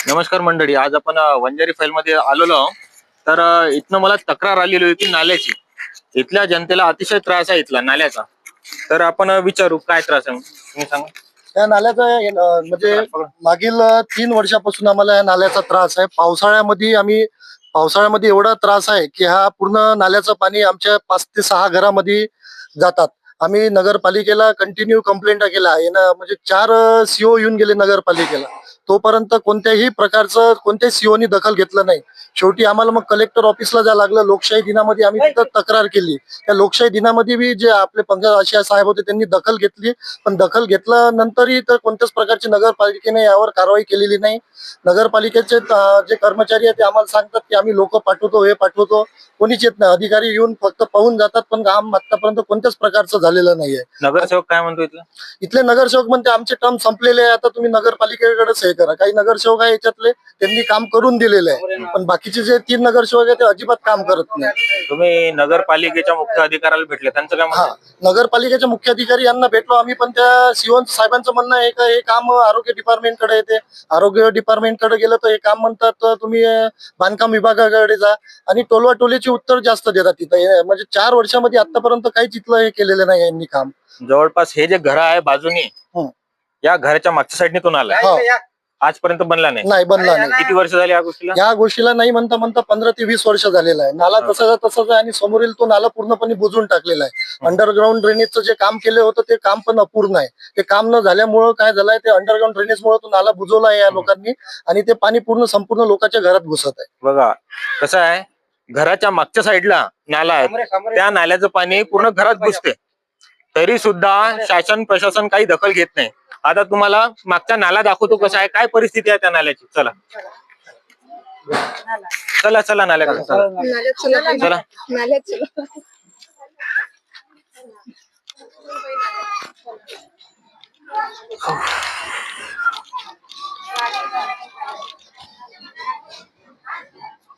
नमस्कार मंडळी, आज आपण वंजारी फाईल मध्ये आलेलो आहोत. तर इथनं मला तक्रार आलेली होती नाल्याची. इथल्या जनतेला अतिशय त्रास आहे इथला नाल्याचा. तर आपण विचारू काय त्रास आहे तुम्ही सांगा. या नाल्याचा म्हणजे मागील 3 वर्षापासून आम्हाला या नाल्याचा त्रास आहे. पावसाळ्यामध्ये एवढा त्रास आहे की हा पूर्ण नाल्याचं पाणी आमच्या 5 ते 6 घरामध्ये जातात. आम्ही नगरपालिकेला कंटिन्यू कंप्लेंट केला आहे ना, म्हणजे 4 सीओ येऊन गेले नगरपालिकेला. तोपर्यंत कोणत्याही प्रकारचं कोणत्याही सीओनी दखल घेतलं नाही. शेवटी आम्हाला मग कलेक्टर ऑफिसला जायला लागलं. लोकशाही दिनामध्ये आम्ही तिथं तक्रार केली. त्या लोकशाही दिनामध्ये बी जे आपले पंकज आशिया साहेब होते त्यांनी दखल घेतली, पण दखल घेतल्यानंतरही तर कोणत्याच प्रकारची नगरपालिकेने यावर कारवाई केलेली नाही. नगरपालिकेचे जे कर्मचारी आहेत ते आम्हाला सांगतात की आम्ही लोक पाठवतो, हे पाठवतो, कोणीच येत नाही. अधिकारी येऊन फक्त पाहून जातात, पण काम आतापर्यंत कोणत्याच प्रकारचं झालेलं नाहीये. नगरसेवक काय म्हणतो इथले नगरसेवक म्हणते आमचे टर्म संपलेले आहे, आता तुम्ही नगरपालिकेकडेच हे करा. काही नगरसेवक आहे याच्यातले, त्यांनी काम करून दिलेले आहे, पण बाकीचे जे 3 नगरसेवक आहे ते अजिबात काम करत नाही. तुम्ही नगरपालिकेच्या मुख्य अधिकाऱ्याला भेटले, त्यांचं काय म्हणणं? नगरपालिकेचे मुख्य अधिकारी यांना भेटलो आम्ही, पण त्या सीओ साहेबांचं म्हणणं आहे का हे काम आरोग्य डिपार्टमेंटकडे येते. आरोग्य डिपार्टमेंटकडे गेलं तर हे काम म्हणतात तुम्ही बांधकाम विभागाकडे जा, आणि टोलवा टोलीची उत्तर जास्त देतात तिथं. म्हणजे 4 वर्षामध्ये आतापर्यंत काही तिथलं हे केलेलं नाही यांनी काम. जवळपास हे जे घर आहे बाजूनी, या घराच्या मागच्या साईडने तो नाला आजपर्यंत बनला नाही. बनला नाही. किती वर्ष झाली या गोष्टीला नाही म्हणता 15 ते 20 वर्ष झालेलं आहे. नाला तसाच आहे, आणि समोरील तो नाला पूर्णपणे बुजून टाकलेला आहे. अंडरग्राऊंड ड्रेनेजचं जे काम केलं होतं ते काम पण अपूर्ण आहे. ते काम न झाल्यामुळं काय झालंय, ते अंडरग्राऊंड ड्रेनेजमुळे तो नाला बुजवला आहे या लोकांनी, आणि ते पाणी संपूर्ण लोकांच्या घरात घुसत आहे. बघा कसं आहे, घराच्या मागच्या साईडला नाला आहे, त्या नाल्याचं पाणी पूर्ण घरात घुसते, तरी सुद्धा शासन प्रशासन काही दखल घेत नाही. आता तुम्हाला मागचा नाला दाखवतो कसा आहे, काय परिस्थिती आहे त्या नाल्याची. चला चला चला नाल्याकडे चला.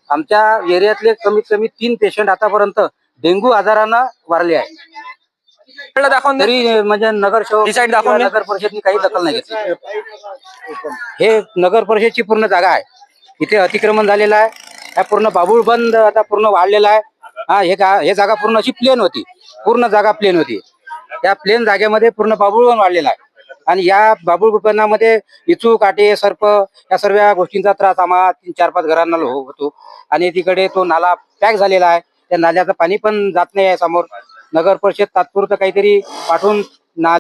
आमच्या एरियातले कमीत कमी 3 पेशंट आतापर्यंत डेंग्यू आजारानं वारले आहे. तरी म्हणजे नगर परिषदनी काही दखल नाही घेतली. हे नगर परिषदची पूर्ण जागा आहे, इथे अतिक्रमण झालेलं आहे. हा पूर्ण बाबुळबंद आता पूर्ण वाढलेला आहे. हे जागा पूर्ण अशी प्लेन होती, पूर्ण जागा प्लेन होती. त्या प्लेन जागेमध्ये पूर्ण बाबुळबन वाढलेला आहे, आणि या बाबुळबनामध्ये इचू काटे सर्प या सर्व गोष्टींचा त्रास आम्हाला 3-4-5 घरांना होतो. आणि तिकडे तो नाला पॅक झालेला आहे, त्या नाल्याचं पाणी पण जात नाही आहे समोर. नगर परिषद तात्पुरतं काहीतरी पाठवून